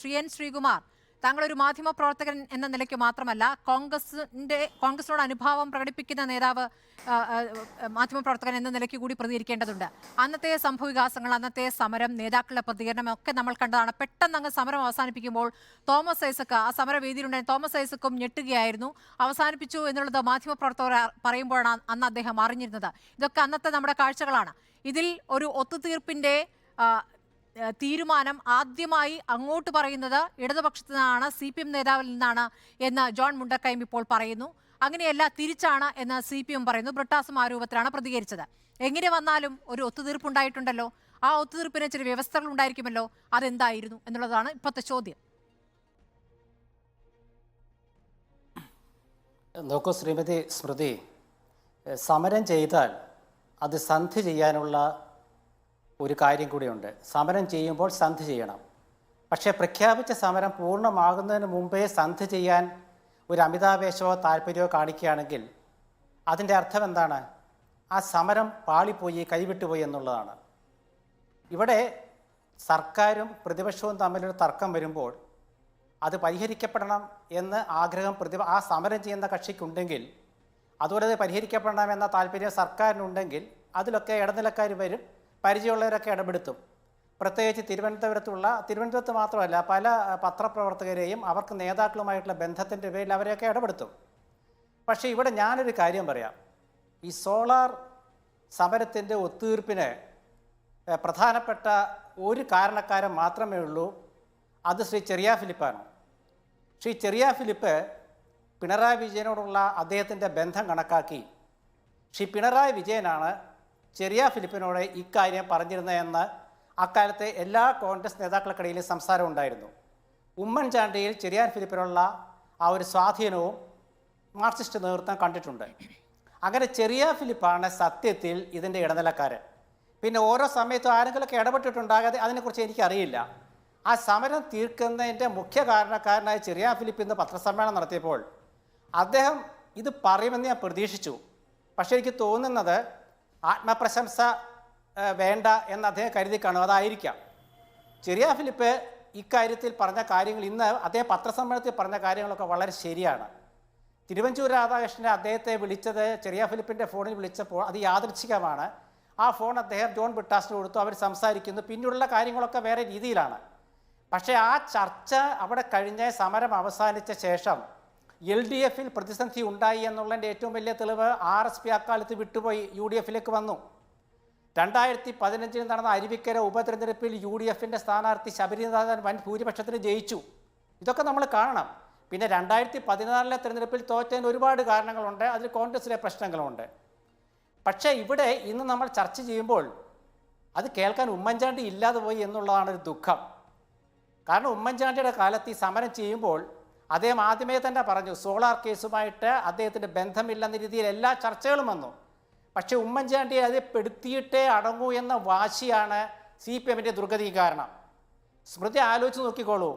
Shri N Sreekumar, താങ്കൾ ഒരു മാധ്യമ പ്രവർത്തകൻ എന്ന നിലയ്ക്ക് മാത്രമല്ല കോൺഗ്രസിനോട് അനുഭാവം പ്രകടിപ്പിക്കുന്ന നേതാവ്, മാധ്യമ പ്രവർത്തകൻ എന്ന നിലയ്ക്ക് കൂടി പ്രതികരിക്കേണ്ടതുണ്ട്. അന്നത്തെ സംഭവവികാസങ്ങൾ, അന്നത്തെ സമരം, നേതാക്കളുടെ പ്രതികരണം ഒക്കെ നമ്മൾ കണ്ടതാണ്. പെട്ടെന്ന് അങ്ങ് സമരം അവസാനിപ്പിക്കുമ്പോൾ തോമസ് ഐസക് ആ സമരവേദിയിലുണ്ടായ തോമസ് ഐസക്കും ഞെട്ടുകയായിരുന്നു. അവസാനിപ്പിച്ചു എന്നുള്ളത് മാധ്യമ പ്രവർത്തകർ പറയുമ്പോഴാണ് അന്ന് അദ്ദേഹം അറിഞ്ഞിരുന്നത്. ഇതൊക്കെ അന്നത്തെ നമ്മുടെ കാഴ്ചകളാണ്. ഇതിൽ ഒരു ഒത്തുതീർപ്പിന്റെ തീരുമാനം ആദ്യമായി അങ്ങോട്ട് പറയുന്നത് ഇടതുപക്ഷത്തു നിന്നാണ്, CPM നേതാവിൽ നിന്നാണ് എന്ന് ജോൺ മുണ്ടക്കയം ഇപ്പോൾ പറയുന്നു. അങ്ങനെയല്ല, തിരിച്ചാണ് എന്ന് CPM പറയുന്നു. ബ്രിട്ടാസും ആ രൂപത്തിലാണ് പ്രതികരിച്ചത്. എങ്ങനെ വന്നാലും ഒരു ഒത്തുതീർപ്പുണ്ടായിട്ടുണ്ടല്ലോ. ആ ഒത്തുതീർപ്പിന് ചില വ്യവസ്ഥകൾ ഉണ്ടായിരിക്കുമല്ലോ. അതെന്തായിരുന്നു എന്നുള്ളതാണ് ഇപ്പോഴത്തെ ചോദ്യം. നോക്കൂ ശ്രീമതി സ്മൃതി, സമരം ചെയ്താൽ അത് സന്ധി ചെയ്യാനുള്ള ഒരു കാര്യം കൂടിയുണ്ട്. സമരം ചെയ്യുമ്പോൾ സന്ധി ചെയ്യണം. പക്ഷേ പ്രഖ്യാപിച്ച സമരം പൂർണ്ണമാകുന്നതിന് മുമ്പേ സന്ധി ചെയ്യാൻ ഒരു അമിതാവേശമോ താല്പര്യമോ കാണിക്കുകയാണെങ്കിൽ അതിൻ്റെ അർത്ഥം എന്താണ്? ആ സമരം പാളിപ്പോയി, കൈവിട്ടുപോയി എന്നുള്ളതാണ്. ഇവിടെ സർക്കാരും പ്രതിപക്ഷവും തമ്മിലൊരു തർക്കം വരുമ്പോൾ അത് പരിഹരിക്കപ്പെടണം എന്ന് ആഗ്രഹം ആ സമരം ചെയ്യുന്ന കക്ഷിക്കുണ്ടെങ്കിൽ, അതുപോലെ അത് പരിഹരിക്കപ്പെടണം എന്ന താല്പര്യം സർക്കാരിനുണ്ടെങ്കിൽ അതിലൊക്കെ ഇടനിലക്കാർ വരും, പരിചയമുള്ളവരൊക്കെ ഇടപെടുത്തും. പ്രത്യേകിച്ച് തിരുവനന്തപുരത്ത് മാത്രമല്ല, പല പത്രപ്രവർത്തകരെയും അവർക്ക് നേതാക്കളുമായിട്ടുള്ള ബന്ധത്തിൻ്റെ പേരിൽ അവരെയൊക്കെ ഇടപെടുത്തും. പക്ഷേ ഇവിടെ ഞാനൊരു കാര്യം പറയാം. ഈ സോളാർ സമരത്തിൻ്റെ ഒത്തുതീർപ്പിന് പ്രധാനപ്പെട്ട ഒരു കാരണക്കാരൻ മാത്രമേ ഉള്ളൂ. അത് ശ്രീ ചെറിയ ഫിലിപ്പാണ്. ശ്രീ ചെറിയ ഫിലിപ്പ് പിണറായി വിജയനോടുള്ള അദ്ദേഹത്തിൻ്റെ ബന്ധം കണക്കാക്കി ശ്രീ പിണറായി വിജയനാണ് ചെറിയ ഫിലിപ്പിനോട് ഇക്കാര്യം പറഞ്ഞിരുന്നതെന്ന് അക്കാലത്തെ എല്ലാ കോൺഗ്രസ് നേതാക്കൾക്കിടയിലും സംസാരം ഉണ്ടായിരുന്നു. ഉമ്മൻചാണ്ടിയിൽ ചെറിയ ഫിലിപ്പിനുള്ള ആ ഒരു സ്വാധീനവും മാർക്സിസ്റ്റ് നേതൃത്വം കണ്ടിട്ടുണ്ട്. അങ്ങനെ ചെറിയ ഫിലിപ്പാണ് സത്യത്തിൽ ഇതിൻ്റെ ഇടനിലക്കാരൻ. പിന്നെ ഓരോ സമയത്തും ആരെങ്കിലുമൊക്കെ ഇടപെട്ടിട്ടുണ്ടാകാതെ അതിനെക്കുറിച്ച് എനിക്കറിയില്ല. ആ സമരം തീർക്കുന്നതിൻ്റെ മുഖ്യ കാരണക്കാരനായ ചെറിയ ഫിലിപ്പ് ഇന്ന് പത്രസമ്മേളനം നടത്തിയപ്പോൾ അദ്ദേഹം ഇത് പറയുമെന്ന് ഞാൻ പ്രതീക്ഷിച്ചു. പക്ഷേ എനിക്ക് തോന്നുന്നത് ആത്മപ്രശംസ വേണ്ട എന്ന് അദ്ദേഹം കരുതി കാണും. അതായിരിക്കാം. ചെറിയ ഫിലിപ്പ് ഇക്കാര്യത്തിൽ പറഞ്ഞ കാര്യങ്ങൾ, ഇന്ന് അദ്ദേഹം പത്രസമ്മേളനത്തിൽ പറഞ്ഞ കാര്യങ്ങളൊക്കെ വളരെ ശരിയാണ്. തിരുവഞ്ചൂർ രാധാകൃഷ്ണനെ അദ്ദേഹത്തെ വിളിച്ചത്, ചെറിയ ഫിലിപ്പിൻ്റെ ഫോണിൽ വിളിച്ചപ്പോൾ അത് യാദൃച്ഛികമാണ്. ആ ഫോൺ അദ്ദേഹം ജോൺ ബ്രിട്ടാസിന് കൊടുത്തു. അവർ സംസാരിക്കുന്നു. പിന്നീടുള്ള കാര്യങ്ങളൊക്കെ വേറെ രീതിയിലാണ്. പക്ഷേ ആ ചർച്ച അവിടെ കഴിഞ്ഞ് സമരം അവസാനിച്ച ശേഷം LDFിൽ പ്രതിസന്ധി ഉണ്ടായി എന്നുള്ളതിൻ്റെ ഏറ്റവും വലിയ തെളിവ് RSP അക്കാലത്ത് വിട്ടുപോയി UDFിലേക്ക് വന്നു. 2015 നടന്ന അരുവിക്കര ഉപതെരഞ്ഞെടുപ്പിൽ UDFിൻ്റെ സ്ഥാനാർത്ഥി ശബരിനാഥൻ വൻ ഭൂരിപക്ഷത്തിന് ജയിച്ചു. ഇതൊക്കെ നമ്മൾ കാണണം. പിന്നെ 2014 തെരഞ്ഞെടുപ്പിൽ തോറ്റതിന് ഒരുപാട് കാരണങ്ങളുണ്ട്. അതിൽ കോൺഗ്രസിലെ പ്രശ്നങ്ങളുണ്ട്. പക്ഷേ ഇവിടെ ഇന്ന് നമ്മൾ ചർച്ച ചെയ്യുമ്പോൾ അത് കേൾക്കാൻ ഉമ്മൻചാണ്ടി ഇല്ലാതെ പോയി എന്നുള്ളതാണ് ഒരു ദുഃഖം. കാരണം ഉമ്മൻചാണ്ടിയുടെ കാലത്ത് ഈ സമരം ചെയ്യുമ്പോൾ അദ്ദേഹം ആദ്യമേ തന്നെ പറഞ്ഞു സോളാർ കേസുമായിട്ട് അദ്ദേഹത്തിൻ്റെ ബന്ധമില്ലെന്ന രീതിയിൽ എല്ലാ ചർച്ചകളും വന്നു. പക്ഷേ ഉമ്മൻചാണ്ടിയെ അത് പെടുത്തിയിട്ടേ അടങ്ങൂ എന്ന വാശിയാണ് CPMൻ്റെ ദുർഗതി കാരണം. സ്മൃതി ആലോചിച്ച് നോക്കിക്കോളൂ.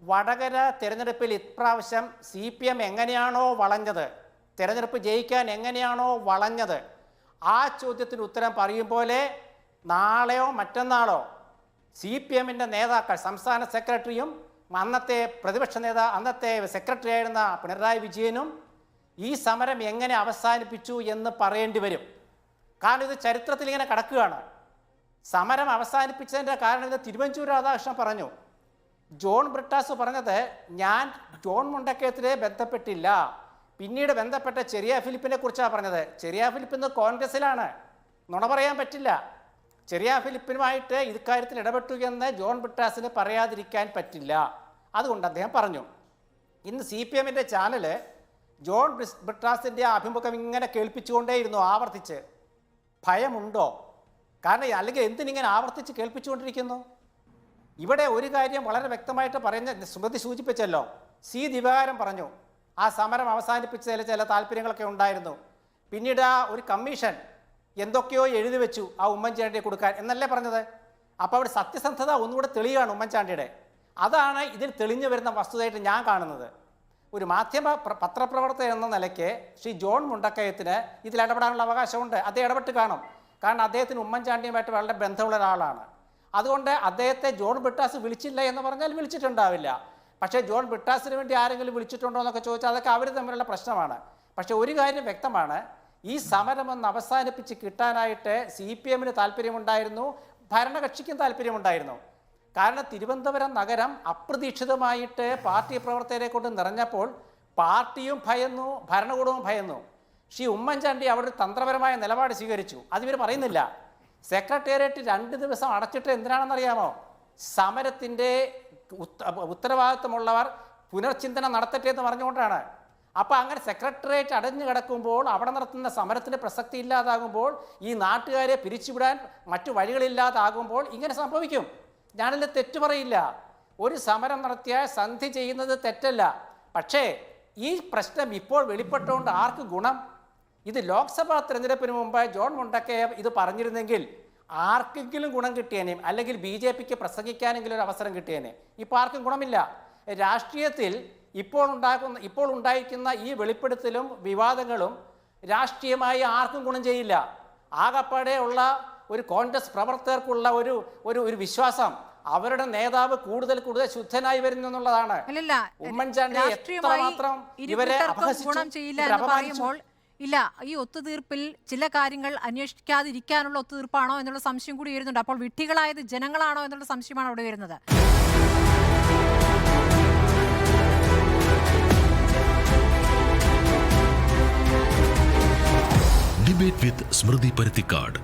വടകര തിരഞ്ഞെടുപ്പിൽ ഇപ്രാവശ്യം CPM എങ്ങനെയാണോ വളഞ്ഞത്, തിരഞ്ഞെടുപ്പ് ജയിക്കാൻ എങ്ങനെയാണോ വളഞ്ഞത്, ആ ചോദ്യത്തിന് ഉത്തരം പറയും പോലെ നാളെയോ മറ്റന്നാളോ CPMൻ്റെ നേതാക്കൾ, സംസ്ഥാന സെക്രട്ടറിയും അന്നത്തെ പ്രതിപക്ഷ അന്നത്തെ സെക്രട്ടറി ആയിരുന്ന പിണറായി വിജയനും ഈ സമരം എങ്ങനെ അവസാനിപ്പിച്ചു എന്ന് പറയേണ്ടി വരും. കാരണം ഇത് ചരിത്രത്തിൽ ഇങ്ങനെ കിടക്കുകയാണ്. സമരം അവസാനിപ്പിച്ചതിൻ്റെ കാരണം ഇത് തിരുവഞ്ചൂർ രാധാകൃഷ്ണൻ പറഞ്ഞു. ജോൺ ബ്രിട്ടാസ് പറഞ്ഞത് ഞാൻ ജോൺ മുണ്ടക്കയത്തിനെ ബന്ധപ്പെട്ടില്ല, പിന്നീട് ബന്ധപ്പെട്ട ചെറിയ ഫിലിപ്പിനെ കുറിച്ചാണ് പറഞ്ഞത്. ചെറിയ ഫിലിപ്പ് ഇന്ന് കോൺഗ്രസിലാണ്. നുണ പറയാൻ പറ്റില്ല. ചെറിയ ഫിലിപ്പിനുമായിട്ട് ഇക്കാര്യത്തിൽ ഇടപെട്ടു എന്ന് ജോൺ ബ്രിട്ടാസിന് പറയാതിരിക്കാൻ പറ്റില്ല. അതുകൊണ്ട് അദ്ദേഹം പറഞ്ഞു. ഇന്ന് CPMൻ്റെ ചാനല് ജോൺ ബ്രിട്ടാസിൻ്റെ അഭിമുഖം ഇങ്ങനെ കേൾപ്പിച്ചുകൊണ്ടേയിരുന്നു, ആവർത്തിച്ച്. ഭയമുണ്ടോ? കാരണം അല്ലെങ്കിൽ എന്തിനിങ്ങനെ ആവർത്തിച്ച് കേൾപ്പിച്ചുകൊണ്ടിരിക്കുന്നു? ഇവിടെ ഒരു കാര്യം വളരെ വ്യക്തമായിട്ട് പറയുന്ന സ്മൃതി സൂചിപ്പിച്ചല്ലോ. ദിവാകരൻ പറഞ്ഞു ആ സമരം അവസാനിപ്പിച്ചതിൽ ചില താല്പര്യങ്ങളൊക്കെ ഉണ്ടായിരുന്നു. പിന്നീട് ആ ഒരു കമ്മീഷൻ എന്തൊക്കെയോ എഴുതി വെച്ചു ആ ഉമ്മൻചാണ്ടിയെ കൊടുക്കാൻ എന്നല്ലേ പറഞ്ഞത്. അപ്പോൾ അവിടെ സത്യസന്ധത ഒന്നുകൂടെ തെളിയുകയാണ് ഉമ്മൻചാണ്ടിയുടെ. അതാണ് ഇതിൽ തെളിഞ്ഞു വരുന്ന വസ്തുതയായിട്ട് ഞാൻ കാണുന്നത്. ഒരു പത്രപ്രവർത്തകൻ എന്ന നിലയ്ക്ക് ശ്രീ ജോൺ മുണ്ടക്കയത്തിന് ഇതിൽ ഇടപെടാനുള്ള അവകാശമുണ്ട്. അദ്ദേഹം ഇടപെട്ട് കാണും. കാരണം അദ്ദേഹത്തിന് ഉമ്മൻചാണ്ടിയുമായിട്ട് വളരെ ബന്ധമുള്ള ഒരാളാണ്. അതുകൊണ്ട് അദ്ദേഹത്തെ ജോൺ ബ്രിട്ടാസ് വിളിച്ചില്ല എന്ന് പറഞ്ഞാൽ വിളിച്ചിട്ടുണ്ടാവില്ല. പക്ഷേ ജോൺ ബ്രിട്ടാസിന് വേണ്ടി ആരെങ്കിലും വിളിച്ചിട്ടുണ്ടോ എന്നൊക്കെ ചോദിച്ചാൽ അതൊക്കെ അവർ തമ്മിലുള്ള പ്രശ്നമാണ്. പക്ഷേ ഒരു കാര്യം വ്യക്തമാണ്, ഈ സമരമൊന്ന് അവസാനിപ്പിച്ച് കിട്ടാനായിട്ട് CPM-ന് താല്പര്യമുണ്ടായിരുന്നു, ഭരണകക്ഷിക്കും താല്പര്യമുണ്ടായിരുന്നു. കാരണം തിരുവനന്തപുരം നഗരം അപ്രതീക്ഷിതമായിട്ട് പാർട്ടി പ്രവർത്തകരെ കൊണ്ട് നിറഞ്ഞപ്പോൾ പാർട്ടിയും ഭയന്നു, ഭരണകൂടവും ഭയന്നു. ശ്രീ ഉമ്മൻചാണ്ടി അവിടെ ഒരു തന്ത്രപരമായ നിലപാട് സ്വീകരിച്ചു. അതിവർ പറയുന്നില്ല. സെക്രട്ടേറിയറ്റ് 2 ദിവസം അടച്ചിട്ട് എന്തിനാണെന്നറിയാമോ? സമരത്തിൻ്റെ ഉത്തരവാദിത്വമുള്ളവർ പുനർചിന്തനം നടത്തട്ടെ എന്ന് പറഞ്ഞുകൊണ്ടാണ്. അപ്പോൾ അങ്ങനെ സെക്രട്ടേറിയറ്റ് അടഞ്ഞു കിടക്കുമ്പോൾ, അവിടെ നടത്തുന്ന സമരത്തിന് പ്രസക്തി ഇല്ലാതാകുമ്പോൾ, ഈ നാട്ടുകാരെ പിരിച്ചുവിടാൻ മറ്റു വഴികളില്ലാതാകുമ്പോൾ ഇങ്ങനെ സംഭവിക്കും. ഞാനിത് തെറ്റു പറയില്ല. ഒരു സമരം നടത്തിയാൽ സന്ധി ചെയ്യുന്നത് തെറ്റല്ല. പക്ഷേ ഈ പ്രശ്നം ഇപ്പോൾ വെളിപ്പെട്ടുകൊണ്ട് ആർക്ക് ഗുണം? ഇത് ലോക്സഭാ തെരഞ്ഞെടുപ്പിന് മുമ്പ് ജോൺ മുണ്ടക്കയെ ഇത് പറഞ്ഞിരുന്നെങ്കിൽ ആർക്കെങ്കിലും ഗുണം കിട്ടിയേനെയും, അല്ലെങ്കിൽ BJPക്ക് പ്രസംഗിക്കാനെങ്കിലും ഒരു അവസരം കിട്ടിയേനെ. ഇപ്പോൾ ആർക്കും ഗുണമില്ല. രാഷ്ട്രീയത്തിൽ ഇപ്പോൾ ഉണ്ടായിരിക്കുന്ന ഈ വെളിപ്പെടുത്തലും വിവാദങ്ങളും രാഷ്ട്രീയമായി ആർക്കും ഗുണം ചെയ്യില്ല. ആകപ്പാടെ ഉള്ള ഒരു കോൺഗ്രസ് പ്രവർത്തകർക്കുള്ള ഒരു വിശ്വാസം അവരുടെ നേതാവ് കൂടുതൽ ശുദ്ധനായി വരുന്നു എന്നുള്ളതാണ്. ഉമ്മൻചാണ്ടി എത്രമാത്രം ഇവരെ പറയുമ്പോൾ ഇല്ല, ഈ ഒത്തുതീർപ്പിൽ ചില കാര്യങ്ങൾ അന്വേഷിക്കാതിരിക്കാനുള്ള ഒത്തുതീർപ്പാണോ എന്നുള്ള സംശയം കൂടി വരുന്നുണ്ട്. അപ്പോൾ വിഡ്ഢികളായത് ജനങ്ങളാണോ എന്നുള്ള സംശയമാണ് അവിടെ വരുന്നത്. ഡിബേറ്റ് വിത്ത് സ്മൃതി പരുത്തിക്കാട്.